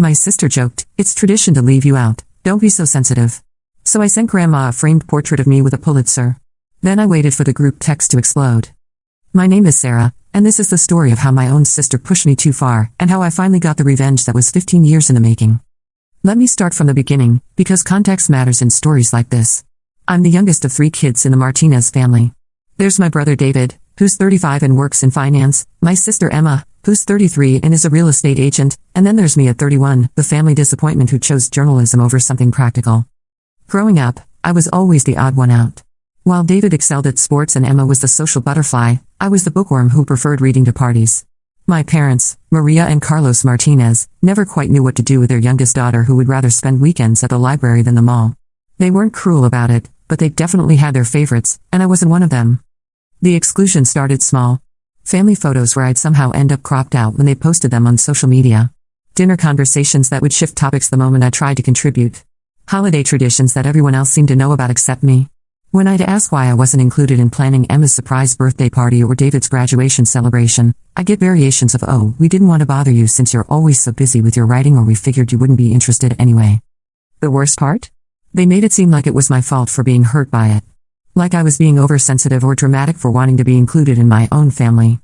My sister joked, "It's tradition to leave you out, don't be so sensitive." So I sent Grandma a framed portrait of me with a Pulitzer. Then I waited for the group text to explode. My name is Sarah, and this is the story of how my own sister pushed me too far, and how I finally got the revenge that was 15 years in the making. Let me start from the beginning, because context matters in stories like this. I'm the youngest of 3 kids in the Martinez family. There's my brother David, who's 35 and works in finance, my sister Emma, who's 33 and is a real estate agent, and then there's me at 31, the family disappointment who chose journalism over something practical. Growing up, I was always the odd one out. While David excelled at sports and Emma was the social butterfly, I was the bookworm who preferred reading to parties. My parents, Maria and Carlos Martinez, never quite knew what to do with their youngest daughter who would rather spend weekends at the library than the mall. They weren't cruel about it, but they definitely had their favorites, and I wasn't one of them. The exclusion started small. Family photos where I'd somehow end up cropped out when they posted them on social media. Dinner conversations that would shift topics the moment I tried to contribute. Holiday traditions that everyone else seemed to know about except me. When I'd ask why I wasn't included in planning Emma's surprise birthday party or David's graduation celebration, I'd get variations of, "Oh, we didn't want to bother you since you're always so busy with your writing, or we figured you wouldn't be interested anyway." The worst part? They made it seem like it was my fault for being hurt by it. Like I was being oversensitive or dramatic for wanting to be included in my own family.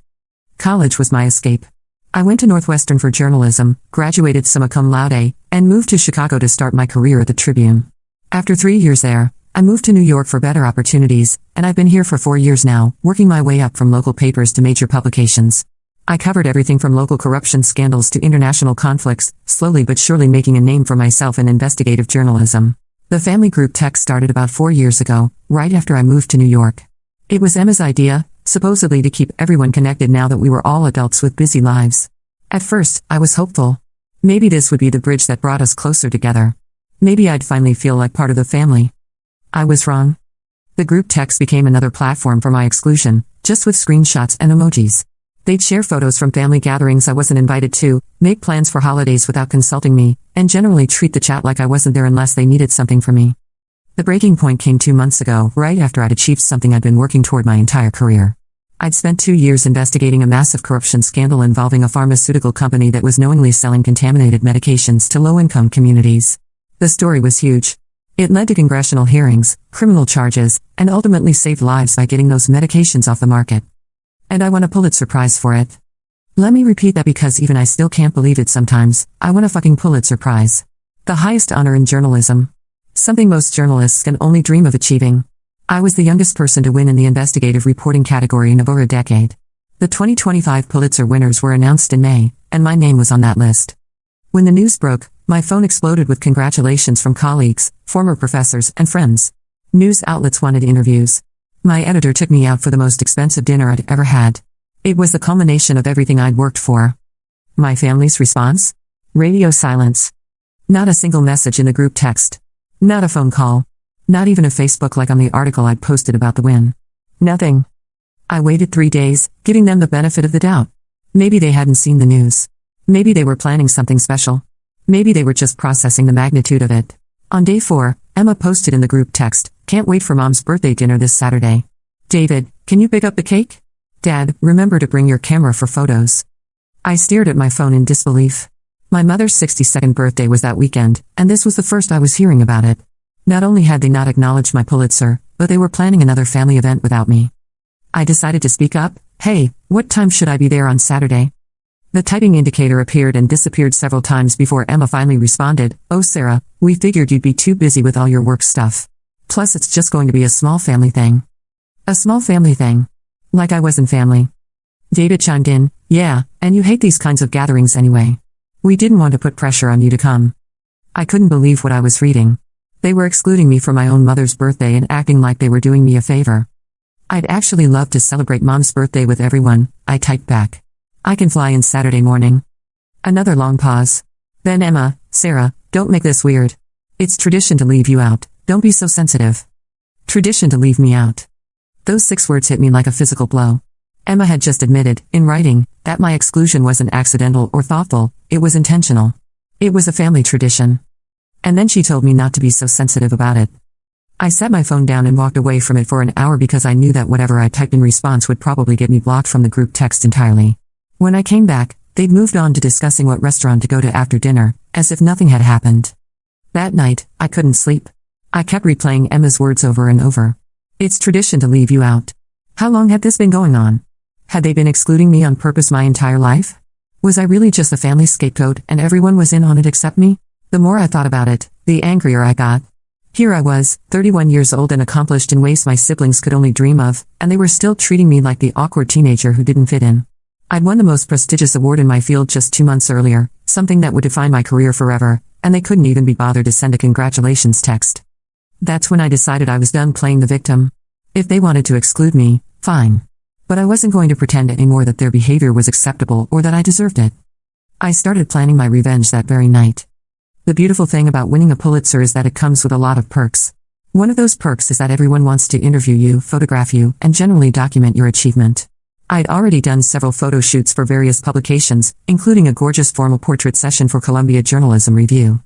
College was my escape. I went to Northwestern for journalism, graduated summa cum laude, and moved to Chicago to start my career at the Tribune. After 3 years there, I moved to New York for better opportunities, and I've been here for 4 years now, working my way up from local papers to major publications. I covered everything from local corruption scandals to international conflicts, slowly but surely making a name for myself in investigative journalism. The family group text started about 4 years ago, right after I moved to New York. It was Emma's idea, supposedly to keep everyone connected now that we were all adults with busy lives. At first, I was hopeful. Maybe this would be the bridge that brought us closer together. Maybe I'd finally feel like part of the family. I was wrong. The group text became another platform for my exclusion, just with screenshots and emojis. They'd share photos from family gatherings I wasn't invited to, make plans for holidays without consulting me, and generally treat the chat like I wasn't there unless they needed something from me. The breaking point came 2 months ago, right after I'd achieved something I'd been working toward my entire career. I'd spent 2 years investigating a massive corruption scandal involving a pharmaceutical company that was knowingly selling contaminated medications to low-income communities. The story was huge. It led to congressional hearings, criminal charges, and ultimately saved lives by getting those medications off the market. And I won a Pulitzer Prize for it. Let me repeat that because even I still can't believe it sometimes. I won a fucking Pulitzer Prize. The highest honor in journalism. Something most journalists can only dream of achieving. I was the youngest person to win in the investigative reporting category in over a decade. The 2025 Pulitzer winners were announced in May, and my name was on that list. When the news broke, my phone exploded with congratulations from colleagues, former professors, and friends. News outlets wanted interviews. My editor took me out for the most expensive dinner I'd ever had. It was the culmination of everything I'd worked for. My family's response? Radio silence. Not a single message in the group text. Not a phone call. Not even a Facebook like on the article I'd posted about the win. Nothing. I waited 3 days, giving them the benefit of the doubt. Maybe they hadn't seen the news. Maybe they were planning something special. Maybe they were just processing the magnitude of it. On day 4, Emma posted in the group text, "Can't wait for Mom's birthday dinner this Saturday. David, can you pick up the cake? Dad, remember to bring your camera for photos." I stared at my phone in disbelief. My mother's 62nd birthday was that weekend, and this was the first I was hearing about it. Not only had they not acknowledged my Pulitzer, but they were planning another family event without me. I decided to speak up. "Hey, what time should I be there on Saturday?" The typing indicator appeared and disappeared several times before Emma finally responded, "Oh Sarah, we figured you'd be too busy with all your work stuff. Plus it's just going to be a small family thing." A small family thing. Like I wasn't family. David chimed in, "Yeah, and you hate these kinds of gatherings anyway. We didn't want to put pressure on you to come." I couldn't believe what I was reading. They were excluding me from my own mother's birthday and acting like they were doing me a favor. "I'd actually love to celebrate Mom's birthday with everyone," I typed back. "I can fly in Saturday morning." Another long pause. Then Emma, "Sarah, don't make this weird. It's tradition to leave you out, don't be so sensitive." Tradition to leave me out. Those 6 words hit me like a physical blow. Emma had just admitted, in writing, that my exclusion wasn't accidental or thoughtful, it was intentional. It was a family tradition. And then she told me not to be so sensitive about it. I set my phone down and walked away from it for an hour because I knew that whatever I typed in response would probably get me blocked from the group text entirely. When I came back, they'd moved on to discussing what restaurant to go to after dinner, as if nothing had happened. That night, I couldn't sleep. I kept replaying Emma's words over and over. It's tradition to leave you out. How long had this been going on? Had they been excluding me on purpose my entire life? Was I really just the family scapegoat and everyone was in on it except me? The more I thought about it, the angrier I got. Here I was, 31 years old and accomplished in ways my siblings could only dream of, and they were still treating me like the awkward teenager who didn't fit in. I'd won the most prestigious award in my field just 2 months earlier, something that would define my career forever, and they couldn't even be bothered to send a congratulations text. That's when I decided I was done playing the victim. If they wanted to exclude me, fine. But I wasn't going to pretend anymore that their behavior was acceptable or that I deserved it. I started planning my revenge that very night. The beautiful thing about winning a Pulitzer is that it comes with a lot of perks. One of those perks is that everyone wants to interview you, photograph you, and generally document your achievement. I'd already done several photo shoots for various publications, including a gorgeous formal portrait session for Columbia Journalism Review.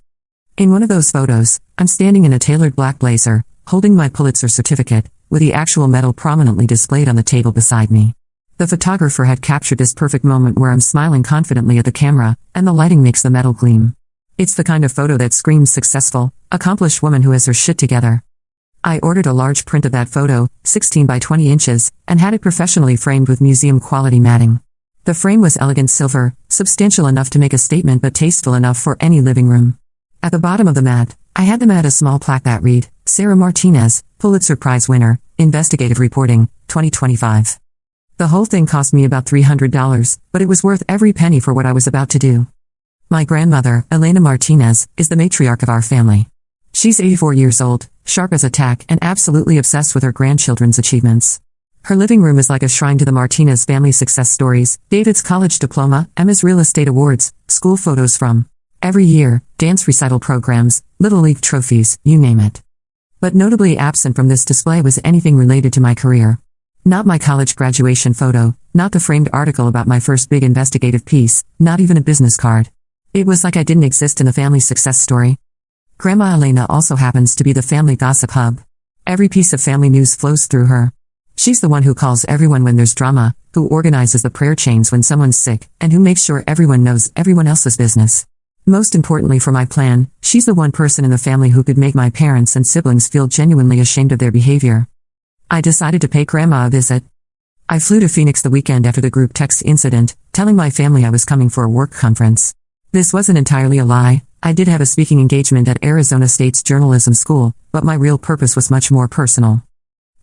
In one of those photos, I'm standing in a tailored black blazer, holding my Pulitzer certificate, with the actual medal prominently displayed on the table beside me. The photographer had captured this perfect moment where I'm smiling confidently at the camera, and the lighting makes the medal gleam. It's the kind of photo that screams successful, accomplished woman who has her shit together. I ordered a large print of that photo, 16 by 20 inches, and had it professionally framed with museum-quality matting. The frame was elegant silver, substantial enough to make a statement but tasteful enough for any living room. At the bottom of the mat, I had them add a small plaque that read, Sarah Martinez, Pulitzer Prize winner, Investigative Reporting, 2025. The whole thing cost me about $300, but it was worth every penny for what I was about to do. My grandmother, Elena Martinez, is the matriarch of our family. She's 84 years old, sharp as a tack and absolutely obsessed with her grandchildren's achievements. Her living room is like a shrine to the Martinez family success stories, David's college diploma, Emma's real estate awards, school photos from every year, dance recital programs, Little League trophies, you name it. But notably absent from this display was anything related to my career. Not my college graduation photo, not the framed article about my first big investigative piece, not even a business card. It was like I didn't exist in the family success story. Grandma Elena also happens to be the family gossip hub. Every piece of family news flows through her. She's the one who calls everyone when there's drama, who organizes the prayer chains when someone's sick, and who makes sure everyone knows everyone else's business. Most importantly for my plan, she's the one person in the family who could make my parents and siblings feel genuinely ashamed of their behavior. I decided to pay Grandma a visit. I flew to Phoenix the weekend after the group text incident, telling my family I was coming for a work conference. This wasn't entirely a lie. I did have a speaking engagement at Arizona State's journalism school, but my real purpose was much more personal.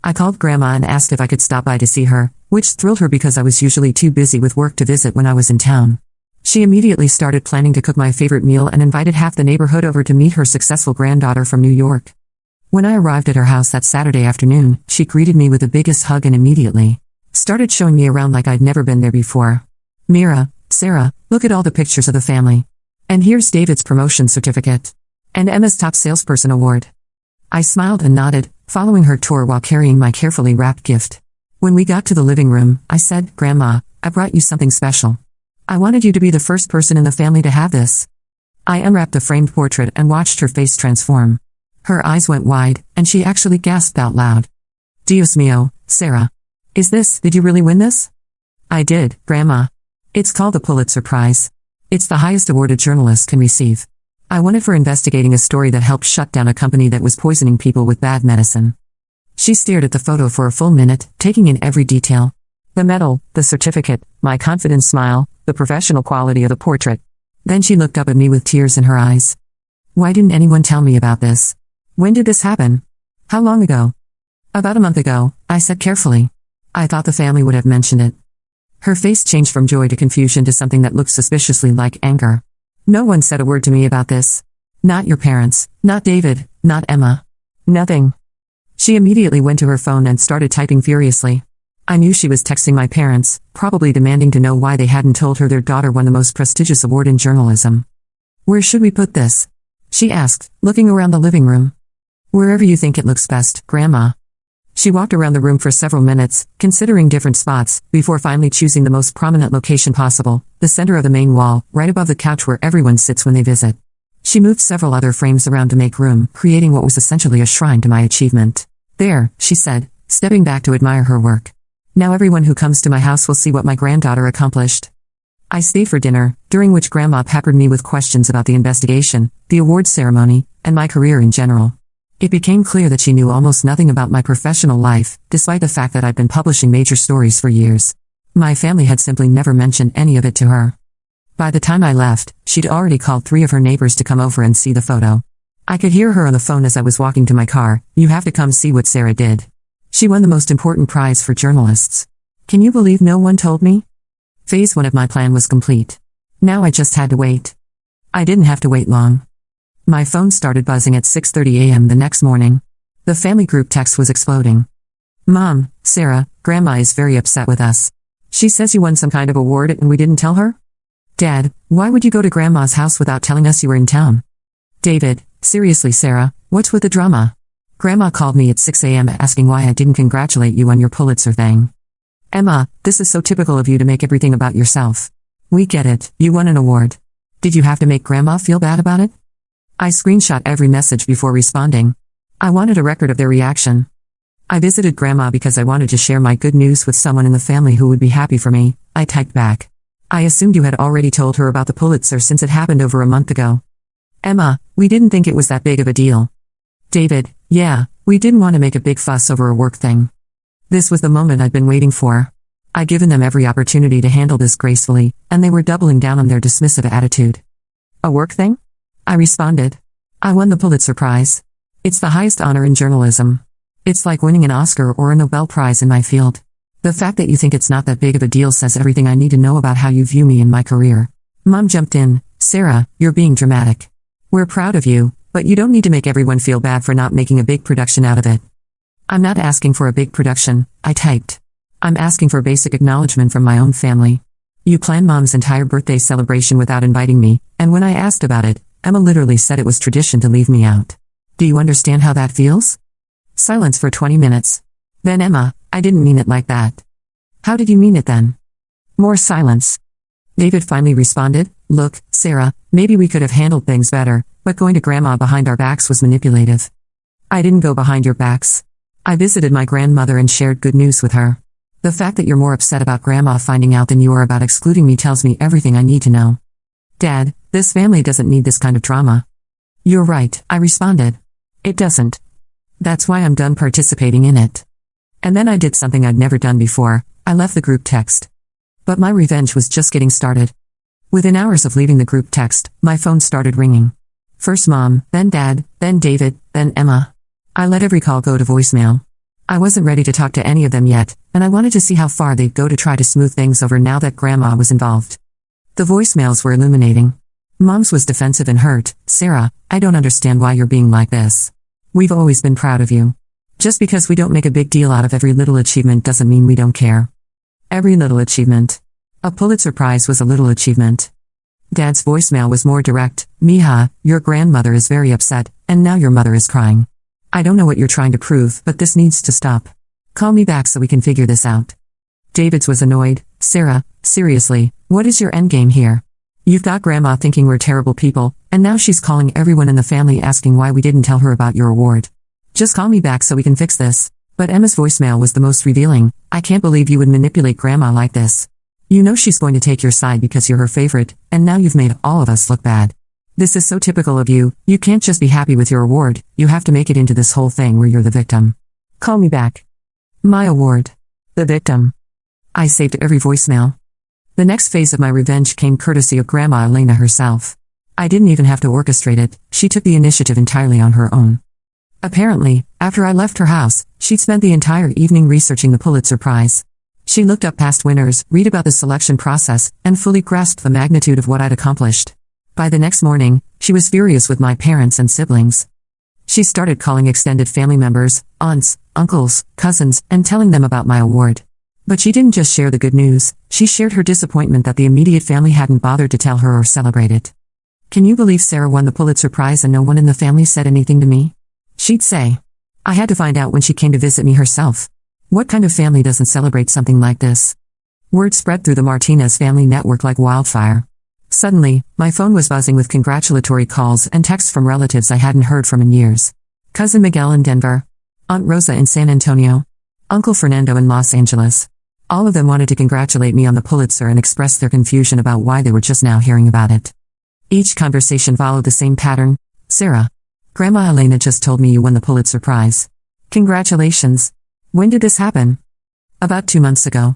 I called Grandma and asked if I could stop by to see her, which thrilled her because I was usually too busy with work to visit when I was in town. She immediately started planning to cook my favorite meal and invited half the neighborhood over to meet her successful granddaughter from New York. When I arrived at her house that Saturday afternoon, she greeted me with the biggest hug and immediately started showing me around like I'd never been there before. Mira, Sarah, look at all the pictures of the family. And here's David's promotion certificate. And Emma's top salesperson award. I smiled and nodded, following her tour while carrying my carefully wrapped gift. When we got to the living room, I said, Grandma, I brought you something special. I wanted you to be the first person in the family to have this. I unwrapped the framed portrait and watched her face transform. Her eyes went wide, and she actually gasped out loud. Dios mío, Sarah. Did you really win this? I did, Grandma. It's called the Pulitzer Prize. It's the highest award a journalist can receive. I won it for investigating a story that helped shut down a company that was poisoning people with bad medicine. She stared at the photo for a full minute, taking in every detail. The medal, the certificate, my confident smile, the professional quality of the portrait. Then she looked up at me with tears in her eyes. Why didn't anyone tell me about this? When did this happen? How long ago? About a month ago, I said carefully. I thought the family would have mentioned it. Her face changed from joy to confusion to something that looked suspiciously like anger. No one said a word to me about this. Not your parents, not David, not Emma. Nothing. She immediately went to her phone and started typing furiously. I knew she was texting my parents, probably demanding to know why they hadn't told her their daughter won the most prestigious award in journalism. Where should we put this? She asked, looking around the living room. Wherever you think it looks best, Grandma. She walked around the room for several minutes, considering different spots, before finally choosing the most prominent location possible, the center of the main wall, right above the couch where everyone sits when they visit. She moved several other frames around to make room, creating what was essentially a shrine to my achievement. There, she said, stepping back to admire her work. Now everyone who comes to my house will see what my granddaughter accomplished. I stayed for dinner, during which Grandma peppered me with questions about the investigation, the awards ceremony, and my career in general. It became clear that she knew almost nothing about my professional life, despite the fact that I'd been publishing major stories for years. My family had simply never mentioned any of it to her. By the time I left, she'd already called 3 of her neighbors to come over and see the photo. I could hear her on the phone as I was walking to my car. "You have to come see what Sarah did. She won the most important prize for journalists." Can you believe no one told me? Phase 1 of my plan was complete. Now I just had to wait. I didn't have to wait long. My phone started buzzing at 6:30 a.m. the next morning. The family group text was exploding. "Mom, Sarah, Grandma is very upset with us. She says you won some kind of award and we didn't tell her." "Dad, why would you go to Grandma's house without telling us you were in town?" "David, seriously Sarah, what's with the drama? Grandma called me at 6 a.m. asking why I didn't congratulate you on your Pulitzer thing." "Emma, this is so typical of you to make everything about yourself. We get it, you won an award. Did you have to make Grandma feel bad about it?" I screenshot every message before responding. I wanted a record of their reaction. "I visited Grandma because I wanted to share my good news with someone in the family who would be happy for me," I typed back. "I assumed you had already told her about the Pulitzer since it happened over a month ago." "Emma, we didn't think it was that big of a deal." "David, yeah, we didn't want to make a big fuss over a work thing. This was the moment I'd been waiting for. I'd given them every opportunity to handle this gracefully, and they were doubling down on their dismissive attitude." "A work thing?" I responded. "I won the Pulitzer Prize. It's the highest honor in journalism. It's like winning an Oscar or a Nobel Prize in my field. The fact that you think it's not that big of a deal says everything I need to know about how you view me and my career." Mom jumped in. "Sarah, you're being dramatic. We're proud of you, but you don't need to make everyone feel bad for not making a big production out of it." "I'm not asking for a big production," I typed. "I'm asking for basic acknowledgement from my own family. You planned Mom's entire birthday celebration without inviting me, and when I asked about it, Emma literally said it was tradition to leave me out. Do you understand how that feels?" Silence for 20 minutes. Then Emma, "I didn't mean it like that." "How did you mean it then?" More silence. David finally responded, "Look, Sarah, maybe we could have handled things better, but going to Grandma behind our backs was manipulative." "I didn't go behind your backs. I visited my grandmother and shared good news with her. The fact that you're more upset about Grandma finding out than you are about excluding me tells me everything I need to know. Dad, this family doesn't need this kind of drama." "You're right," I responded. "It doesn't. That's why I'm done participating in it." And then I did something I'd never done before. I left the group text. But my revenge was just getting started. Within hours of leaving the group text, my phone started ringing. First Mom, then Dad, then David, then Emma. I let every call go to voicemail. I wasn't ready to talk to any of them yet, and I wanted to see how far they'd go to try to smooth things over now that Grandma was involved. The voicemails were illuminating. Mom's was defensive and hurt. "Sarah, I don't understand why you're being like this. We've always been proud of you. Just because we don't make a big deal out of every little achievement doesn't mean we don't care." Every little achievement. A Pulitzer Prize was a little achievement. Dad's voicemail was more direct. "Mija, your grandmother is very upset, and now your mother is crying. I don't know what you're trying to prove, but this needs to stop. Call me back so we can figure this out." David's was annoyed. "Sarah, seriously, what is your endgame here? You've got Grandma thinking we're terrible people, and now she's calling everyone in the family asking why we didn't tell her about your award. Just call me back so we can fix this." But Emma's voicemail was the most revealing. "I can't believe you would manipulate Grandma like this. You know she's going to take your side because you're her favorite, and now you've made all of us look bad. This is so typical of you. You can't just be happy with your award, you have to make it into this whole thing where you're the victim. Call me back." My award. The victim. I saved every voicemail. The next phase of my revenge came courtesy of Grandma Elena herself. I didn't even have to orchestrate it, she took the initiative entirely on her own. Apparently, after I left her house, she'd spent the entire evening researching the Pulitzer Prize. She looked up past winners, read about the selection process, and fully grasped the magnitude of what I'd accomplished. By the next morning, she was furious with my parents and siblings. She started calling extended family members, aunts, uncles, cousins, and telling them about my award. But she didn't just share the good news, she shared her disappointment that the immediate family hadn't bothered to tell her or celebrate it. "Can you believe Sarah won the Pulitzer Prize and no one in the family said anything to me?" she'd say. I had to find out when she came to visit me herself. What kind of family doesn't celebrate something like this? Word spread through the Martinez family network like wildfire. Suddenly, my phone was buzzing with congratulatory calls and texts from relatives I hadn't heard from in years. Cousin Miguel in Denver. Aunt Rosa in San Antonio. Uncle Fernando in Los Angeles. All of them wanted to congratulate me on the Pulitzer and express their confusion about why they were just now hearing about it. Each conversation followed the same pattern. Sarah, Grandma Elena just told me you won the Pulitzer Prize. Congratulations. When did this happen? About 2 months ago.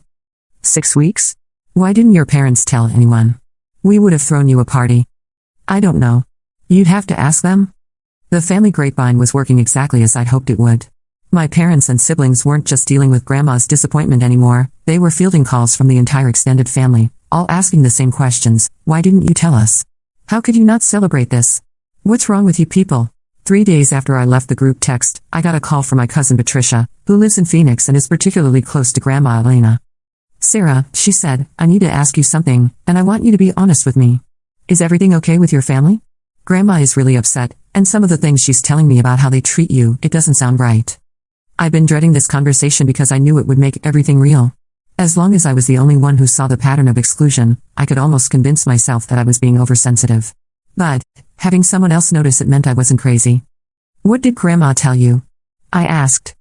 6 weeks? Why didn't your parents tell anyone? We would have thrown you a party. I don't know. You'd have to ask them. The family grapevine was working exactly as I'd hoped it would. My parents and siblings weren't just dealing with Grandma's disappointment anymore, they were fielding calls from the entire extended family, all asking the same questions. Why didn't you tell us? How could you not celebrate this? What's wrong with you people? 3 days after I left the group text, I got a call from my cousin Patricia, who lives in Phoenix and is particularly close to Grandma Elena. Sarah, she said, I need to ask you something, and I want you to be honest with me. Is everything okay with your family? Grandma is really upset, and some of the things she's telling me about how they treat you, it doesn't sound right. I've been dreading this conversation because I knew it would make everything real. As long as I was the only one who saw the pattern of exclusion, I could almost convince myself that I was being oversensitive. But, having someone else notice it meant I wasn't crazy. What did Grandma tell you? I asked.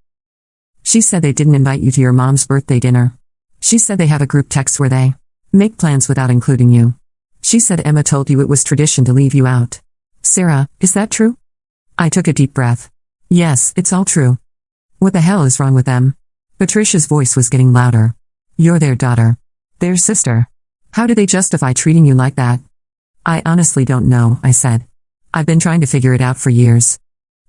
She said they didn't invite you to your mom's birthday dinner. She said they have a group text where they make plans without including you. She said Emma told you it was tradition to leave you out. Sarah, is that true? I took a deep breath. Yes, it's all true. What the hell is wrong with them? Patricia's voice was getting louder. You're their daughter. Their sister. How do they justify treating you like that? I honestly don't know, I said. I've been trying to figure it out for years.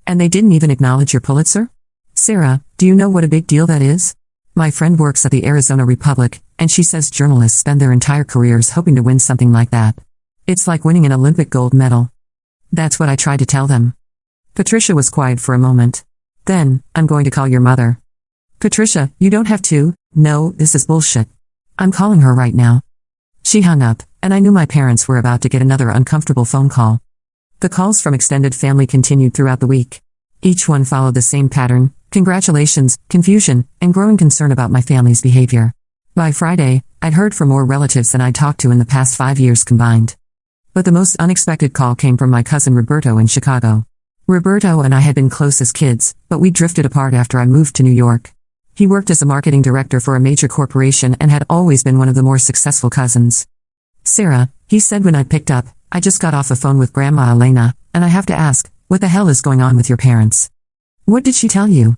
And they didn't even acknowledge your Pulitzer? Sarah, do you know what a big deal that is? My friend works at the Arizona Republic, and she says journalists spend their entire careers hoping to win something like that. It's like winning an Olympic gold medal. That's what I tried to tell them. Patricia was quiet for a moment. Then, I'm going to call your mother. Patricia, you don't have to. No, this is bullshit. I'm calling her right now. She hung up, and I knew my parents were about to get another uncomfortable phone call. The calls from extended family continued throughout the week. Each one followed the same pattern: congratulations, confusion, and growing concern about my family's behavior. By Friday, I'd heard from more relatives than I'd talked to in the past 5 years combined. But the most unexpected call came from my cousin Roberto in Chicago. Roberto and I had been close as kids, but we drifted apart after I moved to New York. He worked as a marketing director for a major corporation and had always been one of the more successful cousins. Sarah, he said when I picked up, I just got off the phone with Grandma Elena, and I have to ask, what the hell is going on with your parents? What did she tell you?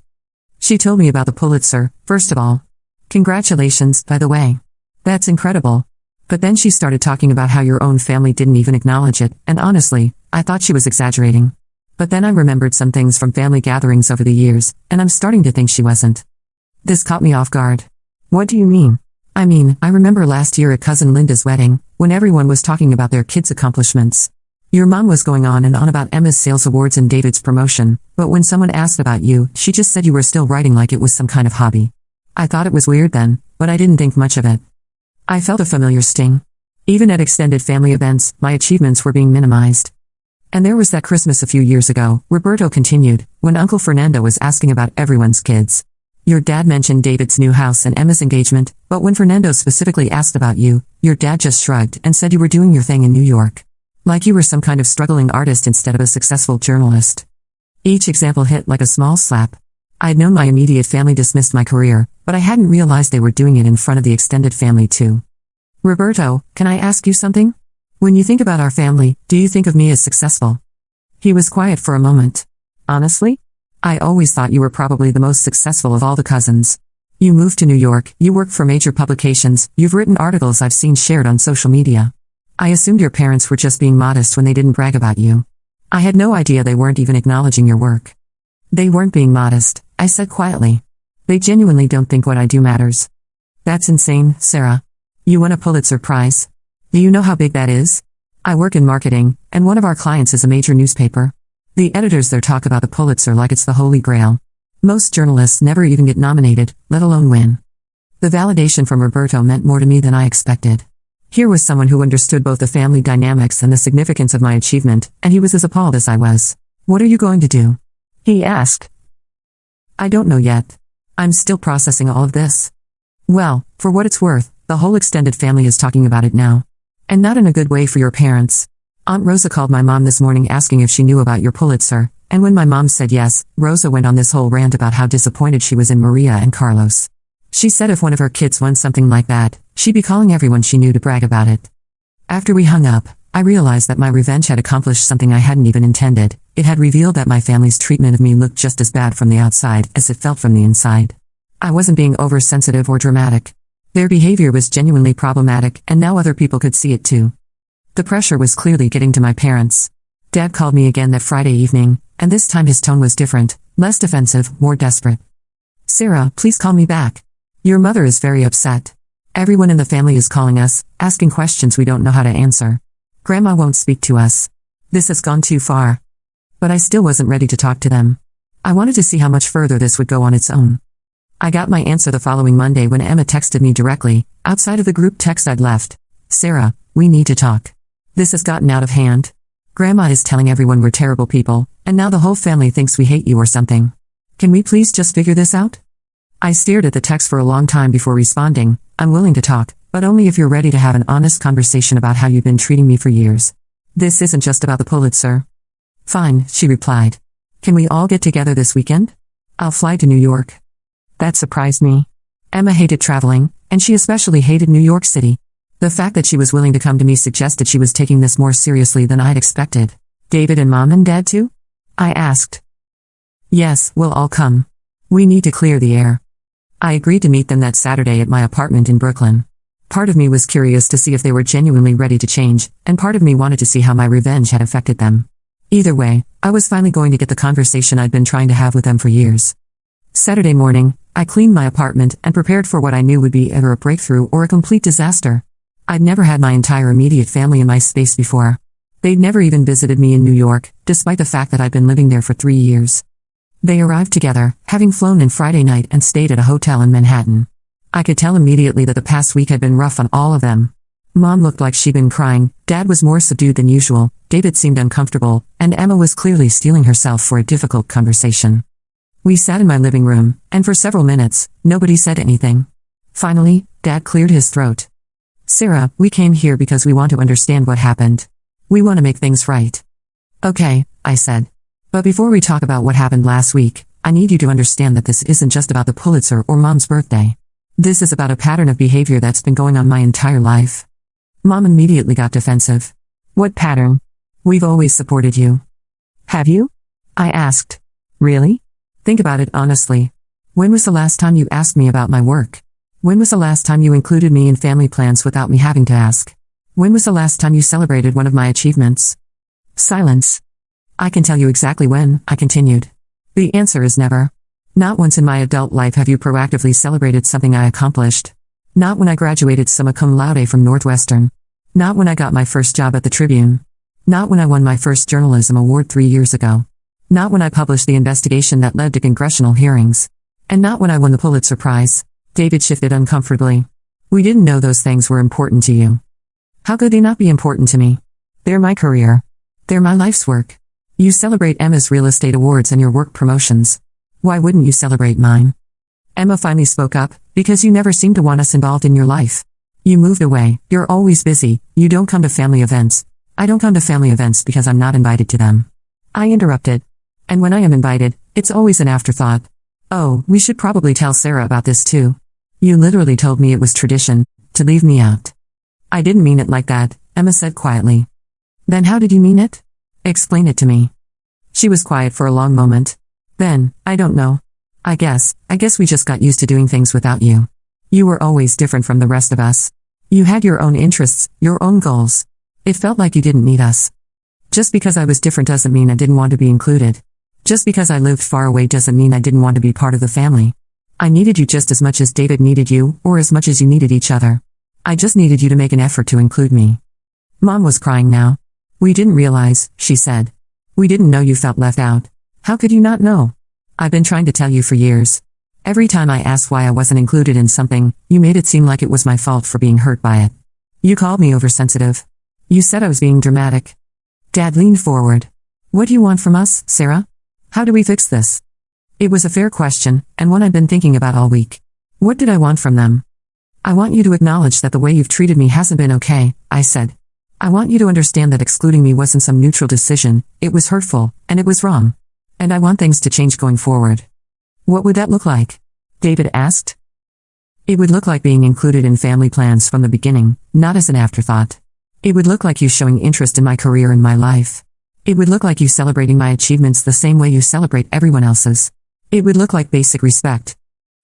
She told me about the Pulitzer, first of all. Congratulations, by the way. That's incredible. But then she started talking about how your own family didn't even acknowledge it, and honestly, I thought she was exaggerating. But then I remembered some things from family gatherings over the years, and I'm starting to think she wasn't. This caught me off guard. What do you mean? I remember last year at Cousin Linda's wedding, when everyone was talking about their kids' accomplishments. Your mom was going on and on about Emma's sales awards and David's promotion, but when someone asked about you, she just said you were still writing like it was some kind of hobby. I thought it was weird then, but I didn't think much of it. I felt a familiar sting. Even at extended family events, my achievements were being minimized. And there was that Christmas a few years ago, Roberto continued, when Uncle Fernando was asking about everyone's kids. Your dad mentioned David's new house and Emma's engagement, but when Fernando specifically asked about you, your dad just shrugged and said you were doing your thing in New York. Like you were some kind of struggling artist instead of a successful journalist. Each example hit like a small slap. I'd known my immediate family dismissed my career, but I hadn't realized they were doing it in front of the extended family too. Roberto, can I ask you something? When you think about our family, do you think of me as successful? He was quiet for a moment. Honestly? I always thought you were probably the most successful of all the cousins. You moved to New York, you work for major publications, you've written articles I've seen shared on social media. I assumed your parents were just being modest when they didn't brag about you. I had no idea they weren't even acknowledging your work. They weren't being modest, I said quietly. They genuinely don't think what I do matters. That's insane, Sarah. You won a Pulitzer Prize. Do you know how big that is? I work in marketing, and one of our clients is a major newspaper. The editors there talk about the Pulitzer like it's the Holy Grail. Most journalists never even get nominated, let alone win. The validation from Roberto meant more to me than I expected. Here was someone who understood both the family dynamics and the significance of my achievement, and he was as appalled as I was. What are you going to do? He asked. I don't know yet. I'm still processing all of this. Well, for what it's worth, the whole extended family is talking about it now. And not in a good way for your parents. Aunt Rosa called my mom this morning asking if she knew about your Pulitzer, and when my mom said yes, Rosa went on this whole rant about how disappointed she was in Maria and Carlos. She said if one of her kids won something like that, she'd be calling everyone she knew to brag about it. After we hung up, I realized that my revenge had accomplished something I hadn't even intended. It had revealed that my family's treatment of me looked just as bad from the outside as it felt from the inside. I wasn't being oversensitive or dramatic. Their behavior was genuinely problematic, and now other people could see it too. The pressure was clearly getting to my parents. Dad called me again that Friday evening, and this time his tone was different, less defensive, more desperate. "Sarah, please call me back. Your mother is very upset. Everyone in the family is calling us, asking questions we don't know how to answer. Grandma won't speak to us. This has gone too far." But I still wasn't ready to talk to them. I wanted to see how much further this would go on its own. I got my answer the following Monday when Emma texted me directly, outside of the group text I'd left. "Sarah, we need to talk. This has gotten out of hand. Grandma is telling everyone we're terrible people, and now the whole family thinks we hate you or something. Can we please just figure this out?" I stared at the text for a long time before responding. "I'm willing to talk, but only if you're ready to have an honest conversation about how you've been treating me for years. This isn't just about the Pulitzer." "Fine," she replied. "Can we all get together this weekend? I'll fly to New York." That surprised me. Emma hated traveling, and she especially hated New York City. The fact that she was willing to come to me suggested she was taking this more seriously than I'd expected. "David and Mom and Dad too?" I asked. "Yes, we'll all come. We need to clear the air." I agreed to meet them that Saturday at my apartment in Brooklyn. Part of me was curious to see if they were genuinely ready to change, and part of me wanted to see how my revenge had affected them. Either way, I was finally going to get the conversation I'd been trying to have with them for years. Saturday morning, I cleaned my apartment and prepared for what I knew would be either a breakthrough or a complete disaster. I'd never had my entire immediate family in my space before. They'd never even visited me in New York, despite the fact that I'd been living there for 3 years. They arrived together, having flown in Friday night and stayed at a hotel in Manhattan. I could tell immediately that the past week had been rough on all of them. Mom looked like she'd been crying, Dad was more subdued than usual, David seemed uncomfortable, and Emma was clearly steeling herself for a difficult conversation. We sat in my living room, and for several minutes, nobody said anything. Finally, Dad cleared his throat. "Sarah, we came here because we want to understand what happened. We want to make things right." "Okay," I said. "But before we talk about what happened last week, I need you to understand that this isn't just about the Pulitzer or Mom's birthday. This is about a pattern of behavior that's been going on my entire life." Mom immediately got defensive. "What pattern? We've always supported you." "Have you?" I asked. "Really? Think about it honestly. When was the last time you asked me about my work? When was the last time you included me in family plans without me having to ask? When was the last time you celebrated one of my achievements?" Silence. "I can tell you exactly when," I continued. "The answer is never. Not once in my adult life have you proactively celebrated something I accomplished. Not when I graduated summa cum laude from Northwestern. Not when I got my first job at the Tribune. Not when I won my first journalism award 3 years ago. Not when I published the investigation that led to congressional hearings. And not when I won the Pulitzer Prize." David shifted uncomfortably. "We didn't know those things were important to you." "How could they not be important to me? They're my career. They're my life's work. You celebrate Emma's real estate awards and your work promotions. Why wouldn't you celebrate mine?" Emma finally spoke up, "Because you never seem to want us involved in your life. You moved away, you're always busy, you don't come to family events." "I don't come to family events because I'm not invited to them." I interrupted. "And when I am invited, it's always an afterthought." "Oh, we should probably tell Sarah about this too. You literally told me it was tradition to leave me out." "I didn't mean it like that," Emma said quietly. "Then how did you mean it? Explain it to me." She was quiet for a long moment. Then, "I don't know. I guess we just got used to doing things without you. You were always different from the rest of us. You had your own interests, your own goals. It felt like you didn't need us. Just because I was different doesn't mean I didn't want to be included. Just because I lived far away doesn't mean I didn't want to be part of the family. I needed you just as much as David needed you, or as much as you needed each other. I just needed you to make an effort to include me." Mom was crying now. "We didn't realize," she said. "We didn't know you felt left out. How could you not know? I've been trying to tell you for years. Every time I asked why I wasn't included in something, you made it seem like it was my fault for being hurt by it. You called me oversensitive. You said I was being dramatic." Dad leaned forward. "What do you want from us, Sarah? How do we fix this?" It was a fair question, and one I'd been thinking about all week. What did I want from them? "I want you to acknowledge that the way you've treated me hasn't been okay," I said. "I want you to understand that excluding me wasn't some neutral decision, it was hurtful, and it was wrong. And I want things to change going forward." "What would that look like?" David asked. It would look like being included in family plans from the beginning, not as an afterthought. It would look like you showing interest in my career and my life. It would look like you celebrating my achievements the same way you celebrate everyone else's. It would look like basic respect.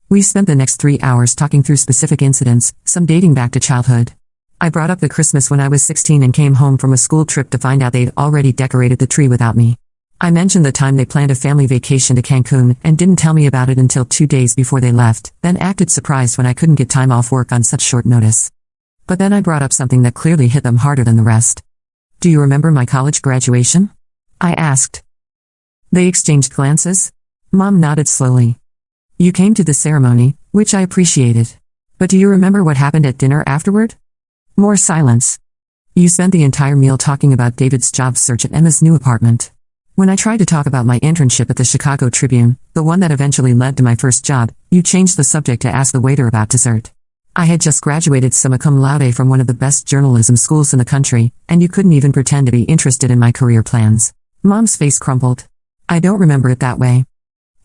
We spent the next 3 hours talking through specific incidents, some dating back to childhood. I brought up the Christmas when I was 16 and came home from a school trip to find out they'd already decorated the tree without me. I mentioned the time they planned a family vacation to Cancun and didn't tell me about it until 2 days before they left, then acted surprised when I couldn't get time off work on such short notice. But then I brought up something that clearly hit them harder than the rest. Do you remember my college graduation? I asked. They exchanged glances. Mom nodded slowly. You came to the ceremony, which I appreciated. But do you remember what happened at dinner afterward? More silence. You spent the entire meal talking about David's job search at Emma's new apartment. When I tried to talk about my internship at the Chicago Tribune, the one that eventually led to my first job, you changed the subject to ask the waiter about dessert. I had just graduated summa cum laude from one of the best journalism schools in the country, and you couldn't even pretend to be interested in my career plans. Mom's face crumpled. I don't remember it that way.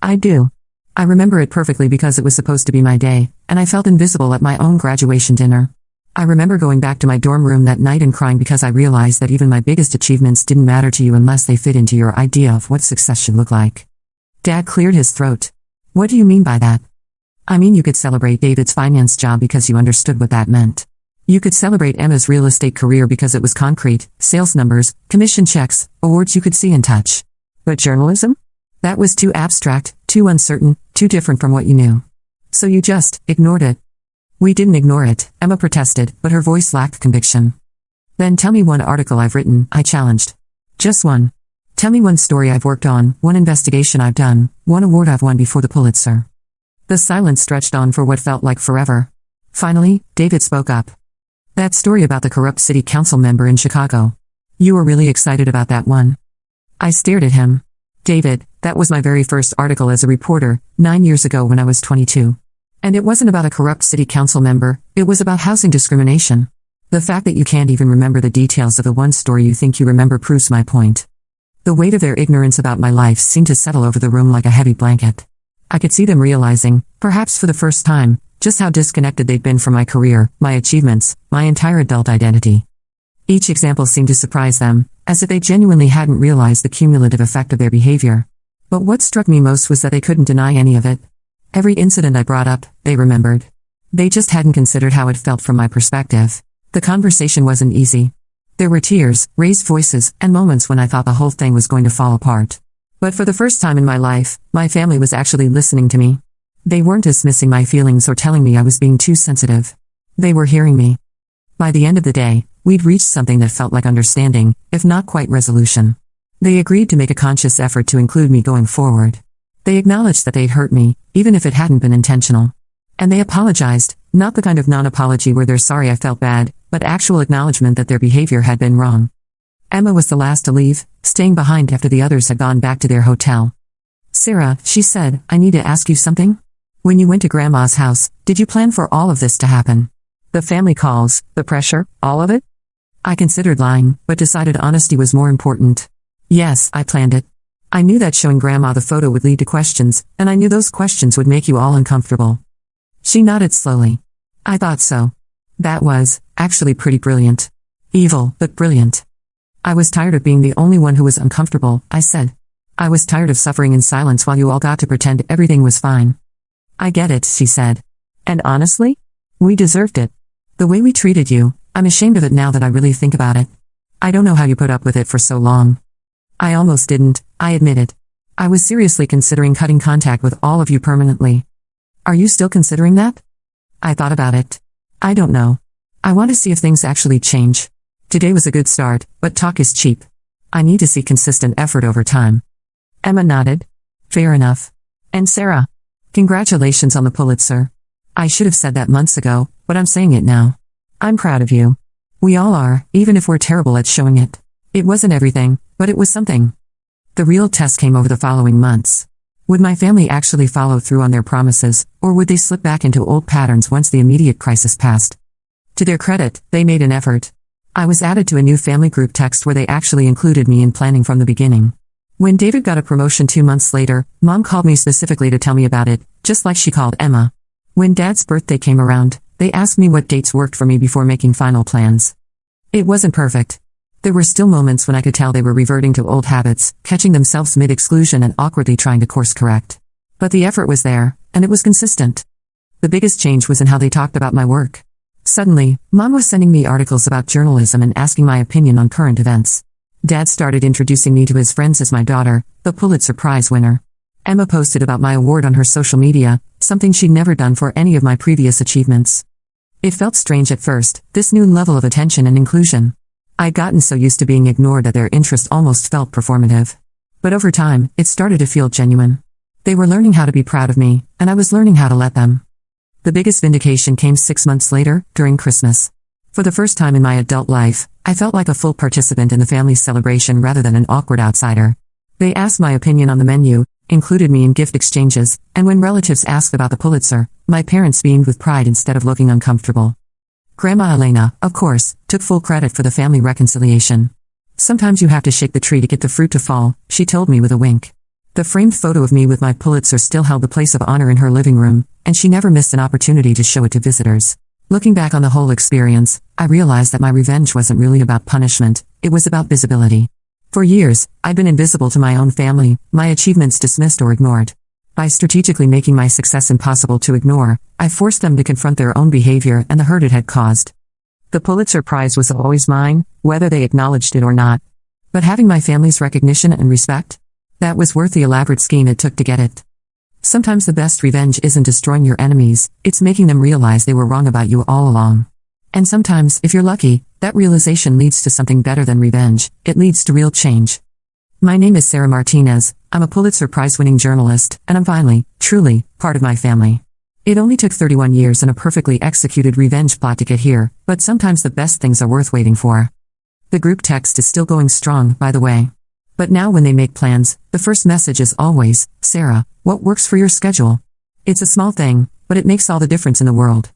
I do. I remember it perfectly because it was supposed to be my day, and I felt invisible at my own graduation dinner. I remember going back to my dorm room that night and crying because I realized that even my biggest achievements didn't matter to you unless they fit into your idea of what success should look like. Dad cleared his throat. What do you mean by that? I mean you could celebrate David's finance job because you understood what that meant. You could celebrate Emma's real estate career because it was concrete, sales numbers, commission checks, awards you could see and touch. But journalism? That was too abstract, too uncertain, too different from what you knew. So you just ignored it. We didn't ignore it, Emma protested, but her voice lacked conviction. Then tell me one article I've written, I challenged. Just one. Tell me one story I've worked on, one investigation I've done, one award I've won before the Pulitzer. The silence stretched on for what felt like forever. Finally, David spoke up. That story about the corrupt city council member in Chicago. You were really excited about that one. I stared at him. David, that was my very first article as a reporter, 9 years ago when I was 22. And it wasn't about a corrupt city council member, it was about housing discrimination. The fact that you can't even remember the details of the one story you think you remember proves my point. The weight of their ignorance about my life seemed to settle over the room like a heavy blanket. I could see them realizing, perhaps for the first time, just how disconnected they'd been from my career, my achievements, my entire adult identity. Each example seemed to surprise them, as if they genuinely hadn't realized the cumulative effect of their behavior. But what struck me most was that they couldn't deny any of it. Every incident I brought up, they remembered. They just hadn't considered how it felt from my perspective. The conversation wasn't easy. There were tears, raised voices, and moments when I thought the whole thing was going to fall apart. But for the first time in my life, my family was actually listening to me. They weren't dismissing my feelings or telling me I was being too sensitive. They were hearing me. By the end of the day, we'd reached something that felt like understanding, if not quite resolution. They agreed to make a conscious effort to include me going forward. They acknowledged that they'd hurt me, even if it hadn't been intentional. And they apologized, not the kind of non-apology where they're sorry I felt bad, but actual acknowledgement that their behavior had been wrong. Emma was the last to leave, staying behind after the others had gone back to their hotel. Sarah, she said, I need to ask you something. When you went to Grandma's house, did you plan for all of this to happen? The family calls, the pressure, all of it? I considered lying, but decided honesty was more important. Yes, I planned it. I knew that showing Grandma the photo would lead to questions, and I knew those questions would make you all uncomfortable. She nodded slowly. I thought so. That was, actually pretty brilliant. Evil, but brilliant. I was tired of being the only one who was uncomfortable, I said. I was tired of suffering in silence while you all got to pretend everything was fine. I get it, she said. And honestly? We deserved it. The way we treated you, I'm ashamed of it now that I really think about it. I don't know how you put up with it for so long. I almost didn't, I admit it. I was seriously considering cutting contact with all of you permanently. Are you still considering that? I thought about it. I don't know. I want to see if things actually change. Today was a good start, but talk is cheap. I need to see consistent effort over time. Emma nodded. Fair enough. And Sarah? Congratulations on the Pulitzer. I should have said that months ago, but I'm saying it now. I'm proud of you. We all are, even if we're terrible at showing it. It wasn't everything, but it was something. The real test came over the following months. Would my family actually follow through on their promises, or would they slip back into old patterns once the immediate crisis passed? To their credit, they made an effort. I was added to a new family group text where they actually included me in planning from the beginning. When David got a promotion 2 months later, Mom called me specifically to tell me about it, just like she called Emma. When Dad's birthday came around, they asked me what dates worked for me before making final plans. It wasn't perfect. There were still moments when I could tell they were reverting to old habits, catching themselves mid-exclusion and awkwardly trying to course correct. But the effort was there, and it was consistent. The biggest change was in how they talked about my work. Suddenly, Mom was sending me articles about journalism and asking my opinion on current events. Dad started introducing me to his friends as my daughter, the Pulitzer Prize winner. Emma posted about my award on her social media, something she'd never done for any of my previous achievements. It felt strange at first, this new level of attention and inclusion. I'd gotten so used to being ignored that their interest almost felt performative. But over time, it started to feel genuine. They were learning how to be proud of me, and I was learning how to let them. The biggest vindication came 6 months later, during Christmas. For the first time in my adult life, I felt like a full participant in the family's celebration rather than an awkward outsider. They asked my opinion on the menu, included me in gift exchanges, and when relatives asked about the Pulitzer, my parents beamed with pride instead of looking uncomfortable. Grandma Elena, of course, took full credit for the family reconciliation. Sometimes you have to shake the tree to get the fruit to fall, she told me with a wink. The framed photo of me with my Pulitzer still held the place of honor in her living room, and she never missed an opportunity to show it to visitors. Looking back on the whole experience, I realized that my revenge wasn't really about punishment, it was about visibility. For years, I'd been invisible to my own family, my achievements dismissed or ignored. By strategically making my success impossible to ignore, I forced them to confront their own behavior and the hurt it had caused. The Pulitzer Prize was always mine, whether they acknowledged it or not. But having my family's recognition and respect? That was worth the elaborate scheme it took to get it. Sometimes the best revenge isn't destroying your enemies, it's making them realize they were wrong about you all along. And sometimes, if you're lucky, that realization leads to something better than revenge, it leads to real change. My name is Sarah Martinez, I'm a Pulitzer Prize-winning journalist, and I'm finally, truly, part of my family. It only took 31 years and a perfectly executed revenge plot to get here, but sometimes the best things are worth waiting for. The group text is still going strong, by the way. But now when they make plans, the first message is always, Sarah, what works for your schedule? It's a small thing, but it makes all the difference in the world.